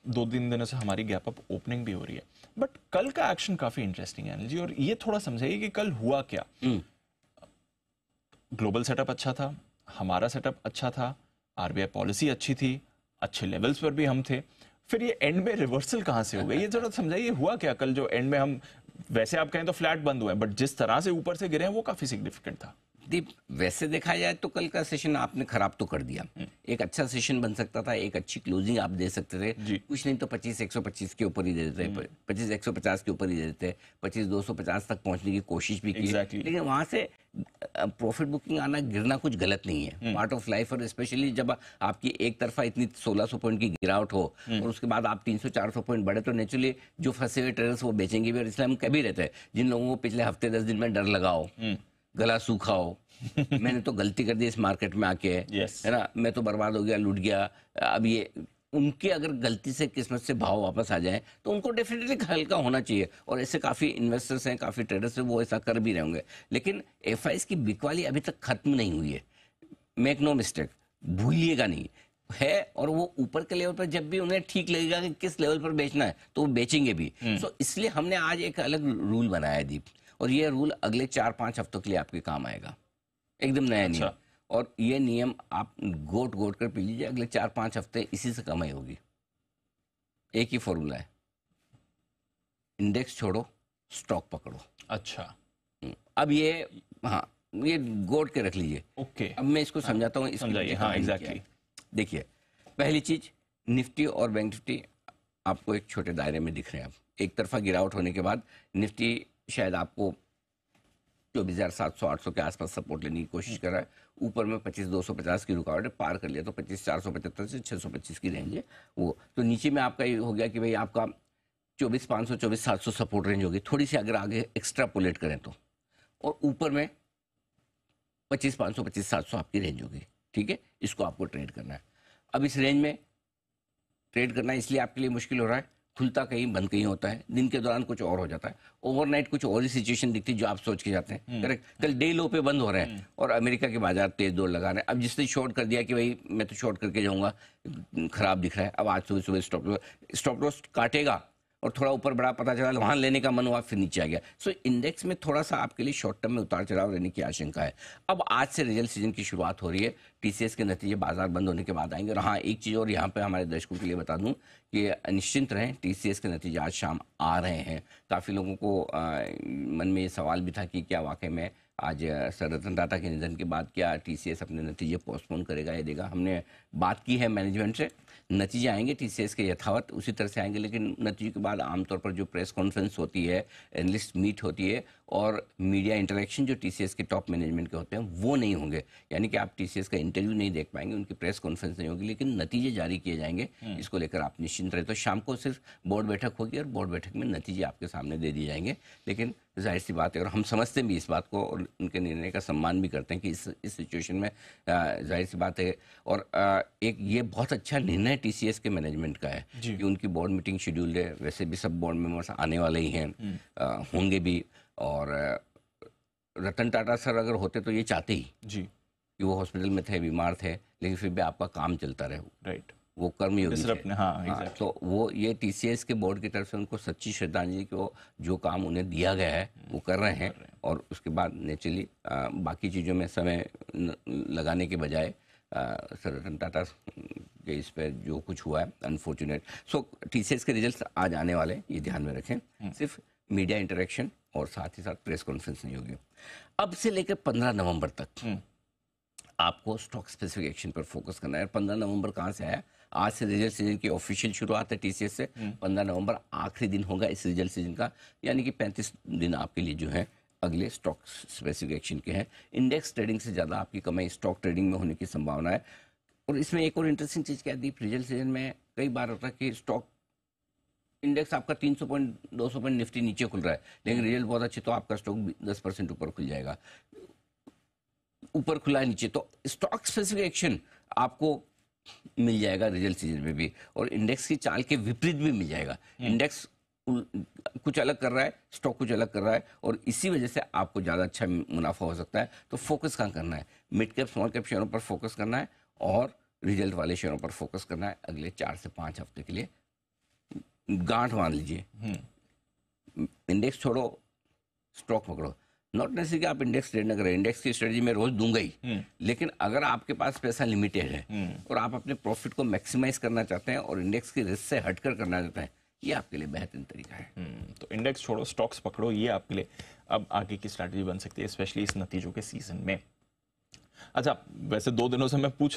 2-3 दिनों से हमारी गैप अप ओपनिंग भी हो रही है, बट कल का एक्शन काफी इंटरेस्टिंग है अनिल जी, और ये थोड़ा समझाइए कि कल हुआ क्या। ग्लोबल सेटअप अच्छा था, हमारा सेटअप अच्छा था, आरबीआई पॉलिसी अच्छी थी, अच्छे लेवल्स पर भी हम थे, फिर ये एंड में रिवर्सल कहां से हो गई, ये जरा समझाइए हुआ क्या कल जो एंड में हम, वैसे आप कहें तो फ्लैट बंद हुए हैं, बट जिस तरह से ऊपर से गिरे हैं वो काफी सिग्निफिकेंट था। दीप, वैसे देखा जाए तो कल का सेशन आपने खराब तो कर दिया। एक अच्छा सेशन बन सकता था, एक अच्छी क्लोजिंग आप दे सकते थे, कुछ नहीं तो 25-125 के ऊपर ही दे देते, 25-150 के ऊपर ही दे देते, 25-250 तक पहुंचने की कोशिश भी की। लेकिन वहां से प्रॉफिट बुकिंग आना, गिरना कुछ गलत नहीं है, पार्ट ऑफ लाइफ। और स्पेशली जब आपकी एक तरफा इतनी 1600 पॉइंट की गिरावट हो और उसके बाद आप 300-400 पॉइंट बढ़े, तो नेचुरली जो फंसे हुए ट्रेडर्स वो बेचेंगे भी। और इसलिए हम कभी रहते हैं जिन लोगों को पिछले हफ्ते 10 दिन में डर लगाओ, गला सूखा हो, मैंने तो गलती कर दी इस मार्केट में आके, है ना, मैं तो बर्बाद हो गया, लूट गया, अब ये, उनके अगर गलती से किस्मत से भाव वापस आ जाए तो उनको डेफिनेटली हल्का होना चाहिए। और ऐसे काफ़ी इन्वेस्टर्स हैं, काफ़ी ट्रेडर्स हैं, वो ऐसा कर भी रहे होंगे। लेकिन एफआईज की बिकवाली अभी तक खत्म नहीं हुई है, मेक नो मिस्टेक, भूलिएगा नहीं है। और वो ऊपर के लेवल पर जब भी उन्हें ठीक लगेगा कि किस लेवल पर बेचना है तो वो बेचेंगे भी। सो इसलिए हमने आज एक अलग रूल बनाया है दीप, और ये रूल अगले 4-5 हफ्तों के लिए आपके काम आएगा, एकदम नया नियम। और ये नियम आप गोट गोट कर पी लीजिए, अगले 4-5 हफ्ते इसी से कमाई होगी। एक ही फॉर्मूला है, इंडेक्स छोड़ो, स्टॉक पकड़ो। अच्छा, अब ये, हाँ, ये गोट के रख लीजिए। ओके, अब मैं इसको समझाता हूँ। समझाइए। हाँ, एग्जैक्टली। देखिए, पहली चीज, निफ्टी और बैंक निफ्टी आपको एक छोटे दायरे में दिख रहे हैं। अब एक तरफा गिरावट होने के बाद निफ्टी शायद आपको 24,700-800 के आसपास सपोर्ट लेने की कोशिश कर रहा है। ऊपर में 25,250 की रुकावट है, पार कर लिया तो 25,475 से 625 की रेंज है वो। तो नीचे में आपका ये हो गया कि भाई आपका 24,500 24,700 सपोर्ट रेंज होगी, थोड़ी सी अगर आगे एक्स्ट्रापोलेट करें तो। और ऊपर में 25,500 25,700 आपकी रेंज होगी। ठीक है, इसको आपको ट्रेड करना है। अब इस रेंज में ट्रेड करना इसलिए आपके लिए मुश्किल हो रहा है, खुलता कहीं बंद कहीं होता है, दिन के दौरान कुछ और हो जाता है, ओवरनाइट कुछ और ही सिचुएशन दिखती है जो आप सोच के जाते हैं। करेक्ट, कल डे लो पे बंद हो रहे हैं और अमेरिका के बाजार तेज दौड़ लगा रहे हैं। अब जिसने शॉर्ट कर दिया कि भाई मैं तो शॉर्ट करके जाऊंगा, खराब दिख रहा है, अब आज सुबह सुबह स्टॉप लॉस काटेगा और थोड़ा ऊपर बड़ा पता चला, वहां लेने का मन हुआ, फिर नीचे आ गया। सो इंडेक्स में थोड़ा सा आपके लिए शॉर्ट टर्म में उतार चढ़ाव रहने की आशंका है। अब आज से रिजल्ट सीजन की शुरुआत हो रही है, टीसीएस के नतीजे बाजार बंद होने के बाद आएंगे। और हाँ, एक चीज़ और यहाँ पे हमारे दर्शकों के लिए बता दूं कि निश्चिंत रहें, टीसीएस के नतीजे आज शाम आ रहे हैं। काफ़ी लोगों को मन में ये सवाल भी था कि क्या वाकई में आज सर रतन टाटा के निधन के बाद क्या टीसीएस अपने नतीजे पोस्टपोन करेगा या देगा। हमने बात की है मैनेजमेंट से, नतीजे आएंगे टीसीएस के यथावत उसी तरह से आएंगे, लेकिन नतीजों के बाद आमतौर पर जो प्रेस कॉन्फ्रेंस होती है, एनालिस्ट मीट होती है और मीडिया इंटरेक्शन जो टीसीएस के टॉप मैनेजमेंट के होते हैं वो नहीं होंगे। यानी कि आप टीसीएस का इंटरव्यू नहीं देख पाएंगे, उनकी प्रेस कॉन्फ्रेंस नहीं होगी, लेकिन नतीजे जारी किए जाएंगे। इसको लेकर आप निश्चिंत रहे। तो शाम को सिर्फ बोर्ड बैठक होगी और बोर्ड बैठक में नतीजे आपके सामने दे दिए जाएंगे। लेकिन जाहिर सी बात है, और हम समझते भी इस बात को और उनके निर्णय का सम्मान भी करते हैं कि इस सिचुएशन में जाहिर सी बात है। और एक ये बहुत अच्छा निर्णय टीसीएस के मैनेजमेंट का है कि उनकी बोर्ड मीटिंग शेड्यूल्ड है। वैसे भी सब बोर्ड मेंबर्स आने वाले ही हैं, होंगे भी। और रतन टाटा सर अगर होते तो ये चाहते ही कि वो हॉस्पिटल में थे, बीमार थे, लेकिन फिर भी आपका काम चलता रहे। राइट, वो कर्मयोगी थे। हाँ, तो वो ये टीसीएस के बोर्ड की तरफ से उनको सच्ची श्रद्धांजलि कि वो जो काम उन्हें दिया गया है वो कर रहे हैं। और उसके बाद नेचुरली बाकी चीज़ों में समय लगाने के बजाय सर रतन टाटा के इस पर जो कुछ हुआ है अनफॉर्चुनेट। सो टीसीएस के रिजल्ट्स आज आने वाले, ये ध्यान में रखें। सिर्फ मीडिया इंटरेक्शन और साथ ही साथ प्रेस कॉन्फ्रेंस नहीं होगी। अब से लेकर 15 नवंबर तक आपको स्टॉक स्पेसिफिक एक्शन पर फोकस करना है। 15 नवंबर कहाँ से आया? आज से रिजल्ट सीजन की ऑफिशियल शुरुआत है टीसीएस से। 15 नवंबर आखिरी दिन होगा इस रिजल्ट सीजन का, यानी कि 35 दिन आपके लिए जो है अगले स्टॉक स्पेसिफिक एक्शन के हैं। इंडेक्स ट्रेडिंग से ज़्यादा आपकी कमाई स्टॉक ट्रेडिंग में होने की संभावना है। और इसमें एक और इंटरेस्टिंग चीज़ क्या दी, रिजल्ट सीजन में कई बार होता है कि स्टॉक इंडेक्स आपका 300 पॉइंट 200 पॉइंट निफ्टी नीचे खुल रहा है, लेकिन रिजल्ट बहुत अच्छे तो आपका स्टॉक 10% ऊपर खुल जाएगा। ऊपर खुला है नीचे, तो स्टॉक स्पेसिफिक एक्शन आपको मिल जाएगा रिजल्ट सीजन में भी, और इंडेक्स की चाल के विपरीत भी मिल जाएगा। इंडेक्स कुछ अलग कर रहा है, स्टॉक कुछ अलग कर रहा है, और इसी वजह से आपको ज़्यादा अच्छा मुनाफा हो सकता है। तो फोकस कहाँ करना है? मिड कैप स्मॉल कैप शेयरों पर फोकस करना है और रिजल्ट वाले शेयरों पर फोकस करना है अगले 4 से 5 हफ्ते के लिए। गांठ मान लीजिए, इंडेक्स छोड़ो, स्टॉक पकड़ो। नॉट नेसेसरी कि आप इंडेक्स ट्रेड न करें, इंडेक्स की स्ट्रेटजी मैं रोज दूंगा ही, लेकिन अगर आपके पास पैसा लिमिटेड है और आप अपने प्रॉफिट को मैक्सिमाइज करना चाहते हैं और इंडेक्स की रिस्क से हटकर करना चाहते हैं, ये आपके लिए बेहतरीन तरीका है। तो इंडेक्स छोड़ो, स्टॉक्स पकड़ो, ये आपके लिए अब आगे की स्ट्रैटेजी बन सकती है, स्पेशली इस नतीजों के सीजन में। अच्छा, वैसे 2 दिनों से मैं पूछ